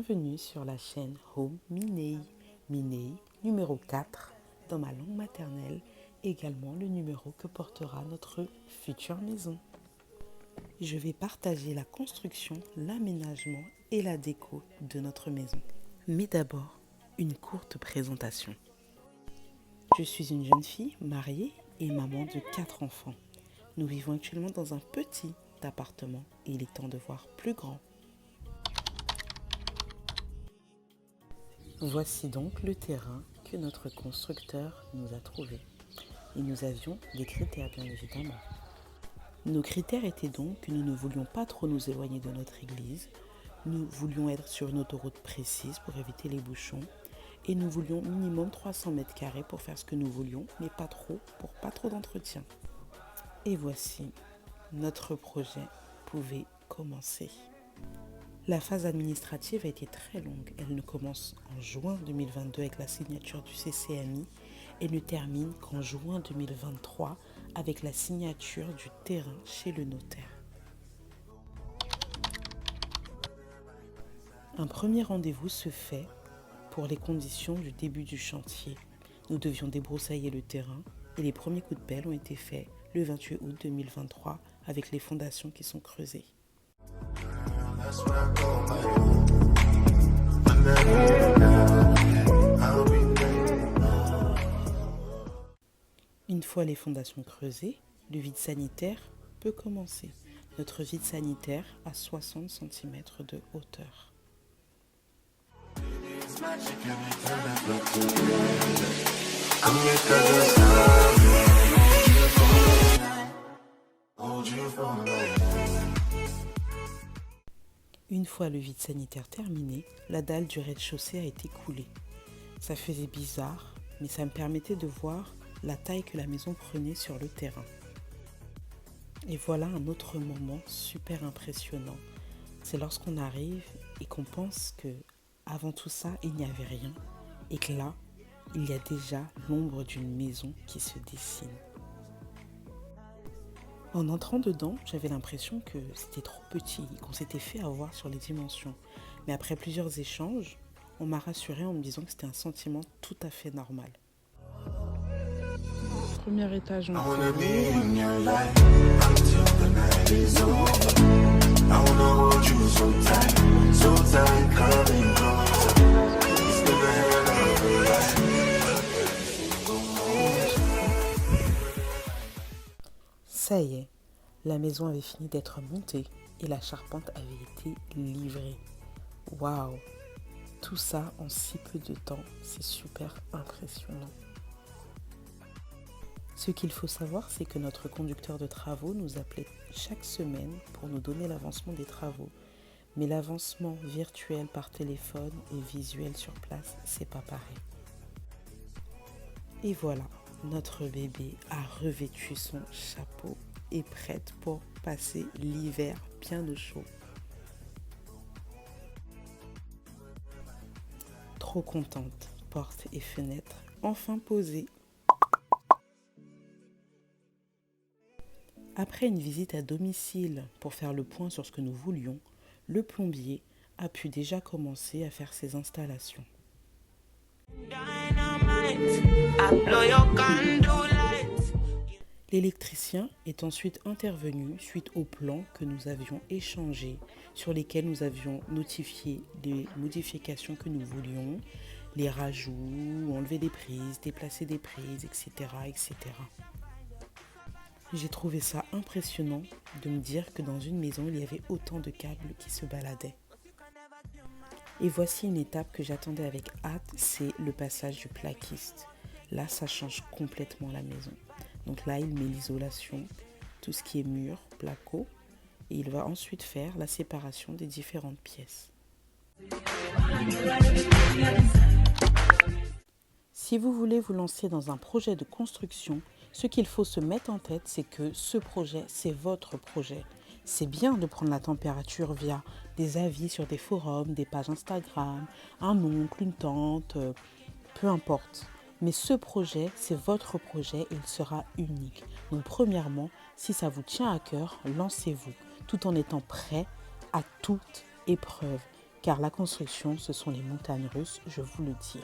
bienvenue sur la chaîne Home Minei. Minei numéro 4 dans ma langue maternelle, également le numéro que portera notre future maison. Je vais partager la construction, l'aménagement et la déco de notre maison. Mais d'abord, une courte présentation. Je suis une jeune fille mariée et maman de 4 enfants. Nous vivons actuellement dans un petit appartement et il est temps de voir plus grand. Voici donc le terrain que notre constructeur nous a trouvé. Et nous avions des critères bien évidemment. Nos critères étaient donc que nous ne voulions pas trop nous éloigner de notre église, nous voulions être sur une autoroute précise pour éviter les bouchons et nous voulions minimum 300 mètres carrés pour faire ce que nous voulions, mais pas trop, pour pas trop d'entretien. Et voici, notre projet pouvait commencer. La phase administrative a été très longue. Elle ne commence en juin 2022 avec la signature du CCMI et ne termine qu'en juin 2023 avec la signature du terrain chez le notaire. Un premier rendez-vous se fait pour les conditions du début du chantier. Nous devions débroussailler le terrain et les premiers coups de pelle ont été faits le 28 août 2023 avec les fondations qui sont creusées. Une fois les fondations creusées, le vide sanitaire peut commencer. Notre vide sanitaire a 60 cm de hauteur. Une fois le vide sanitaire terminé, la dalle du rez-de-chaussée a été coulée. Ça faisait bizarre, mais ça me permettait de voir la taille que la maison prenait sur le terrain. Et voilà un autre moment super impressionnant. C'est lorsqu'on arrive et qu'on pense que avant tout ça, il n'y avait rien et que là, il y a déjà l'ombre d'une maison qui se dessine. En entrant dedans, j'avais l'impression que c'était trop petit, qu'on s'était fait avoir sur les dimensions. Mais après plusieurs échanges, on m'a rassuré en me disant que c'était un sentiment tout à fait normal. Premier étage en Ça y est, la maison avait fini d'être montée et la charpente avait été livrée. Waouh! Tout ça en si peu de temps, c'est super impressionnant. Ce qu'il faut savoir, c'est que notre conducteur de travaux nous appelait chaque semaine pour nous donner l'avancement des travaux. Mais l'avancement virtuel par téléphone et visuel sur place, c'est pas pareil. Et voilà, notre bébé a revêtu son chapeau et prête pour passer l'hiver bien au chaud. Trop contente, portes et fenêtres enfin posées. Après une visite à domicile pour faire le point sur ce que nous voulions, le plombier a pu déjà commencer à faire ses installations. L'électricien est ensuite intervenu suite aux plans que nous avions échangés, sur lesquels nous avions notifié les modifications que nous voulions, les rajouts, enlever des prises, déplacer des prises, etc. etc. J'ai trouvé ça impressionnant de me dire que dans une maison, il y avait autant de câbles qui se baladaient. Et voici une étape que j'attendais avec hâte, c'est le passage du plaquiste. Là, ça change complètement la maison. Donc là, il met l'isolation, tout ce qui est mur, placo, et il va ensuite faire la séparation des différentes pièces. Si vous voulez vous lancer dans un projet de construction, ce qu'il faut se mettre en tête, c'est que ce projet, c'est votre projet. C'est bien de prendre la température via des avis sur des forums, des pages Instagram, un oncle, une tante, peu importe. Mais ce projet, c'est votre projet et il sera unique. Donc premièrement, si ça vous tient à cœur, lancez-vous, tout en étant prêt à toute épreuve. car la construction, ce sont les montagnes russes, je vous le dis.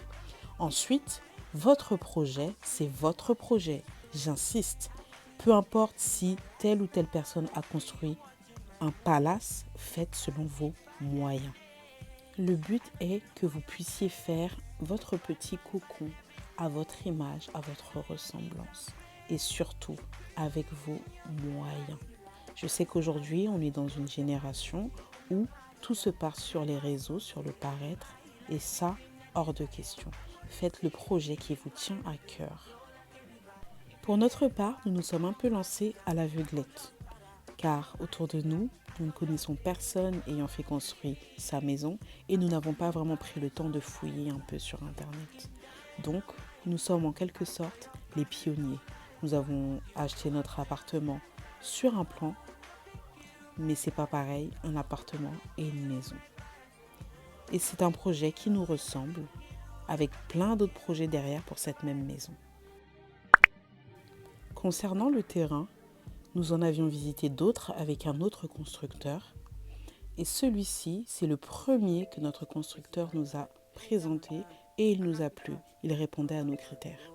Ensuite, votre projet, c'est votre projet. J'insiste, peu importe si telle ou telle personne a construit un palace, faites selon vos moyens. Le but est que vous puissiez faire votre petit cocon à votre image, à votre ressemblance et surtout avec vos moyens. Je sais qu'aujourd'hui, on est dans une génération où tout se passe sur les réseaux, sur le paraître et ça, hors de question. Faites le projet qui vous tient à cœur. Pour notre part, nous nous sommes un peu lancés à l'aveuglette car autour de nous, nous ne connaissons personne ayant fait construire sa maison et nous n'avons pas vraiment pris le temps de fouiller un peu sur Internet. Donc, nous sommes en quelque sorte les pionniers. Nous avons acheté notre appartement sur un plan, mais c'est pas pareil, un appartement et une maison. Et c'est un projet qui nous ressemble, avec plein d'autres projets derrière pour cette même maison. Concernant le terrain, nous en avions visité d'autres avec un autre constructeur. Et celui-ci, c'est le premier que notre constructeur nous a présenté et il nous a plu. Il répondait à nos critères.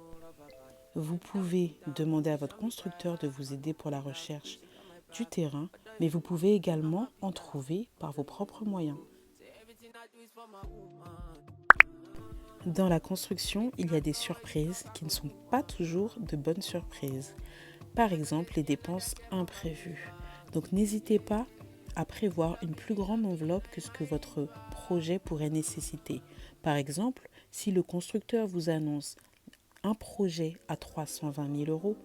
Vous pouvez demander à votre constructeur de vous aider pour la recherche du terrain, mais vous pouvez également en trouver par vos propres moyens. Dans la construction, il y a des surprises qui ne sont pas toujours de bonnes surprises. Par exemple, les dépenses imprévues. Donc n'hésitez pas à prévoir une plus grande enveloppe que ce que votre projet pourrait nécessiter. Par exemple, si le constructeur vous annonce un projet à 320 000 euros,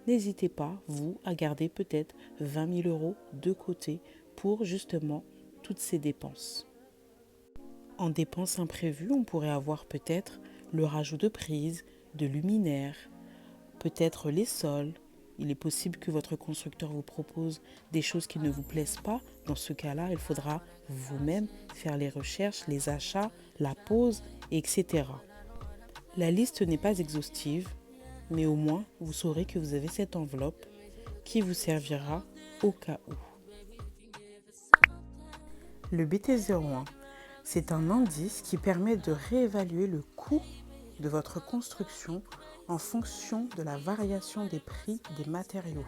n'hésitez pas, vous, à garder peut-être 20 000 euros de côté pour justement toutes ces dépenses. En dépenses imprévues, on pourrait avoir peut-être le rajout de prises, de luminaires, peut-être les sols. Il est possible que votre constructeur vous propose des choses qui ne vous plaisent pas. Dans ce cas-là, il faudra vous-même faire les recherches, les achats, la pose, etc. La liste n'est pas exhaustive, mais au moins vous saurez que vous avez cette enveloppe qui vous servira au cas où. Le BT01, c'est un indice qui permet de réévaluer le coût de votre construction en fonction de la variation des prix des matériaux.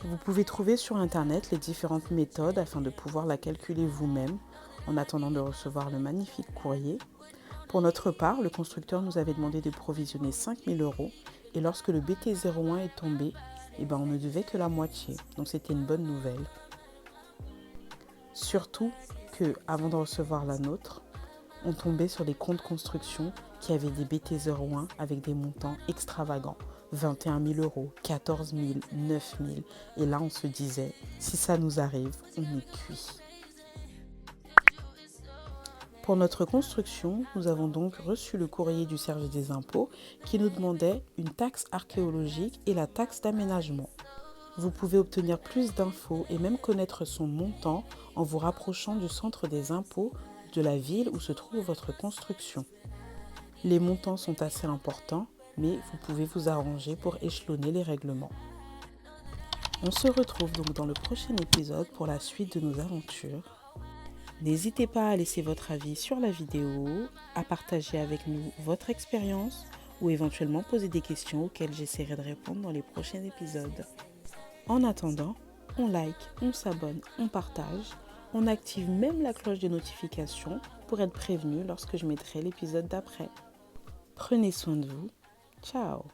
Vous pouvez trouver sur Internet les différentes méthodes afin de pouvoir la calculer vous-même en attendant de recevoir le magnifique courrier. Pour notre part, le constructeur nous avait demandé de provisionner 5 000 euros et lorsque le BT01 est tombé, on ne devait que la moitié. Donc c'était une bonne nouvelle. Surtout qu'avant de recevoir la nôtre, on tombait sur des comptes construction qui avaient des BT01 avec des montants extravagants. 21 000 euros, 14 000, 9 000. Et là, on se disait, si ça nous arrive, on est cuit. Pour notre construction, nous avons donc reçu le courrier du service des impôts qui nous demandait une taxe archéologique et la taxe d'aménagement. Vous pouvez obtenir plus d'infos et même connaître son montant en vous rapprochant du centre des impôts de la ville où se trouve votre construction. Les montants sont assez importants, mais vous pouvez vous arranger pour échelonner les règlements. On se retrouve donc dans le prochain épisode pour la suite de nos aventures. N'hésitez pas à laisser votre avis sur la vidéo, à partager avec nous votre expérience ou éventuellement poser des questions auxquelles j'essaierai de répondre dans les prochains épisodes. En attendant, on like, on s'abonne, on partage, on active même la cloche de notification pour être prévenu lorsque je mettrai l'épisode d'après. Prenez soin de vous. Ciao!